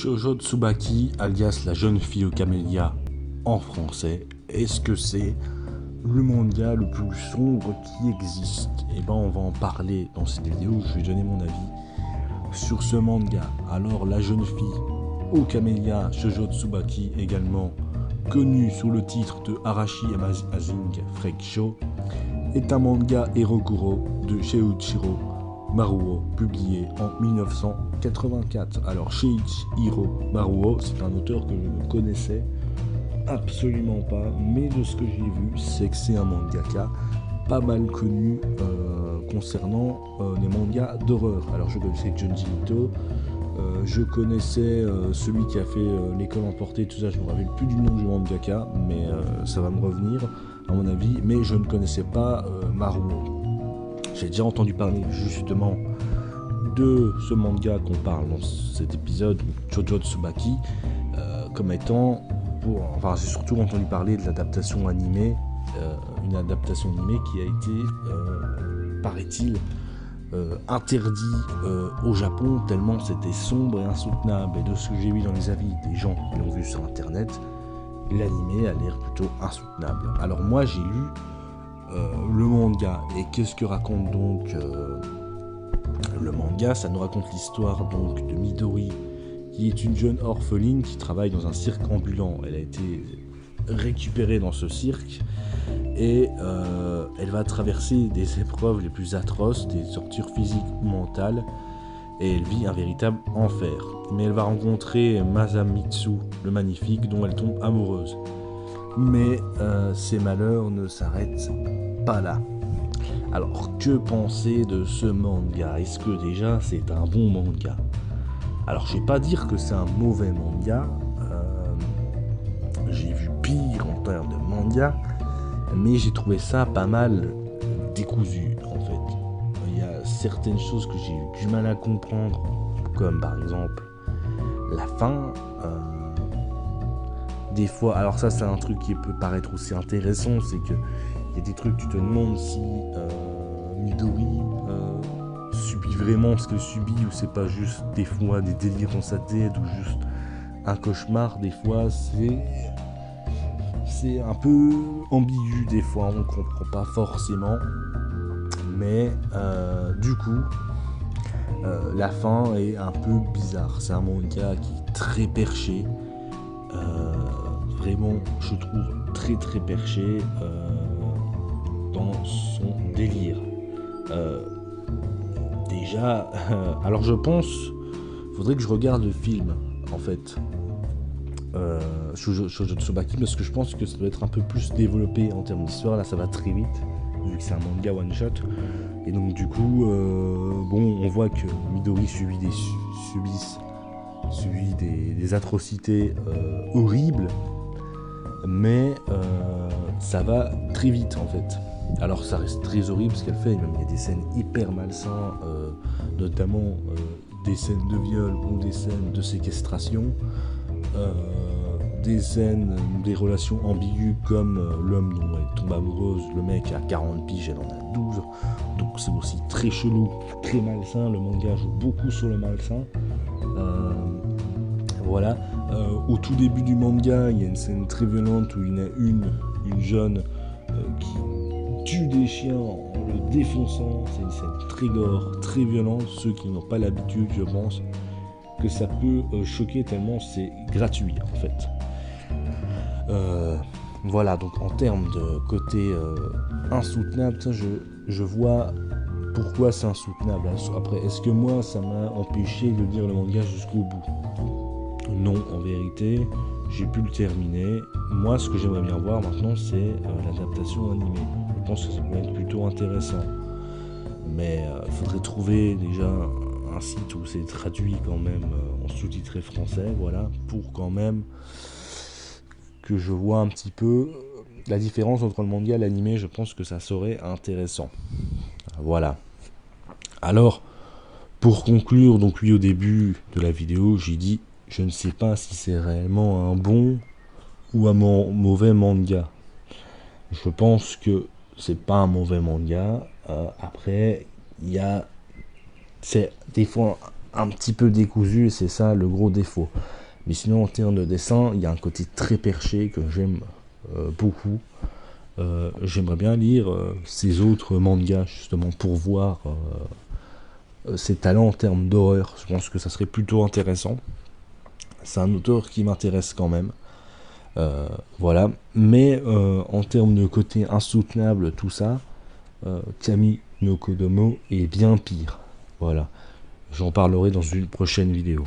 Shoujo Tsubaki, alias la jeune fille aux camélias en français, est-ce que c'est le manga le plus sombre qui existe? Et ben on va en parler dans cette vidéo, je vais donner mon avis sur ce manga. Alors la jeune fille aux camélias Shoujo Tsubaki, également connue sous le titre de Arashi Amazing Freak Show, est un manga Eroguro de Sheiichiro Maruo, publié en 1984. Alors Sheiichiro Maruo, c'est un auteur que je ne connaissais absolument pas, mais de ce que j'ai vu, c'est que c'est un mangaka pas mal connu concernant les mangas d'horreur. Alors je connaissais Junji Ito, je connaissais celui qui a fait l'école emportée, tout ça, je me rappelle plus du nom du mangaka, mais ça va me revenir à mon avis, mais je ne connaissais pas Maruo. J'ai déjà entendu parler justement de ce manga qu'on parle dans cet épisode, Shoujo Tsubaki, comme étant, j'ai surtout entendu parler de l'adaptation animée, une adaptation animée qui a été, paraît-il, interdit au Japon tellement c'était sombre et insoutenable. Et de ce que j'ai vu dans les avis des gens qui l'ont vu sur internet, l'animé a l'air plutôt insoutenable. Alors moi j'ai lu le manga, et qu'est-ce que raconte donc le manga? Ça nous raconte l'histoire donc de Midori, qui est une jeune orpheline qui travaille dans un cirque ambulant. Elle a été récupérée dans ce cirque et elle va traverser des épreuves les plus atroces, des tortures physiques ou mentales, et elle vit un véritable enfer. Mais elle va rencontrer Masamitsu le magnifique, dont elle tombe amoureuse. Mais ces malheurs ne s'arrêtent pas là. Alors que penser de ce manga? Est-ce que déjà c'est un bon manga? Alors je vais pas dire que c'est un mauvais manga, j'ai vu pire en termes de manga, mais j'ai trouvé ça pas mal décousu en fait. Il y a certaines choses que j'ai eu du mal à comprendre, comme par exemple la fin. Des fois, alors ça c'est un truc qui peut paraître aussi intéressant, c'est que il y a des trucs, tu te demandes si Midori subit vraiment ce qu'elle subit, ou c'est pas juste des fois des délires dans sa tête, ou juste un cauchemar. Des fois c'est un peu ambigu, des fois on comprend pas forcément, mais du coup la fin est un peu bizarre. C'est un manga qui est très perché, vraiment je trouve très très perché dans son délire. Déjà, alors je pense, faudrait que je regarde le film en fait, Shoujo Tsubaki, parce que je pense que ça doit être un peu plus développé en termes d'histoire. Là ça va très vite vu que c'est un manga one shot, et donc du coup on voit que Midori subit des atrocités horribles, mais ça va très vite en fait. Alors ça reste très horrible ce qu'elle fait, même il y a des scènes hyper malsaines, notamment des scènes de viol ou des scènes de séquestration, des scènes, des relations ambiguës, comme l'homme dont elle tombe amoureuse, le mec a 40 piges, elle en a 12, donc c'est aussi très chelou, très malsain. Le manga joue beaucoup sur le malsain. Voilà. Au tout début du manga, il y a une scène très violente où il y en a une jeune qui tue des chiens en le défonçant. C'est une scène très gore, très violente. Ceux qui n'ont pas l'habitude, je pense que ça peut choquer tellement c'est gratuit en fait. Voilà, donc en termes de côté insoutenable, ça, je vois pourquoi c'est insoutenable. Après, est-ce que moi ça m'a empêché de lire le manga jusqu'au bout? Non, en vérité, j'ai pu le terminer. Moi, ce que j'aimerais bien voir maintenant, c'est l'adaptation animée. Je pense que ça peut être plutôt intéressant. Mais il faudrait trouver déjà un site où c'est traduit quand même en sous-titré français, voilà, pour quand même que je vois un petit peu la différence entre le manga et l'animé. Je pense que ça serait intéressant. Voilà. Alors, pour conclure, donc oui, au début de la vidéo, j'ai dit je ne sais pas si c'est réellement un bon ou un mauvais manga. Je pense que c'est pas un mauvais manga. Après, c'est des fois un petit peu décousu et c'est ça le gros défaut. Mais sinon en termes de dessin, il y a un côté très perché que j'aime beaucoup. J'aimerais bien lire ces autres mangas justement pour voir ses talents en termes d'horreur. Je pense que ça serait plutôt intéressant. C'est un auteur qui m'intéresse quand même. Voilà. Mais en termes de côté insoutenable, tout ça, Kami no Kodomo est bien pire. Voilà. J'en parlerai dans une prochaine vidéo.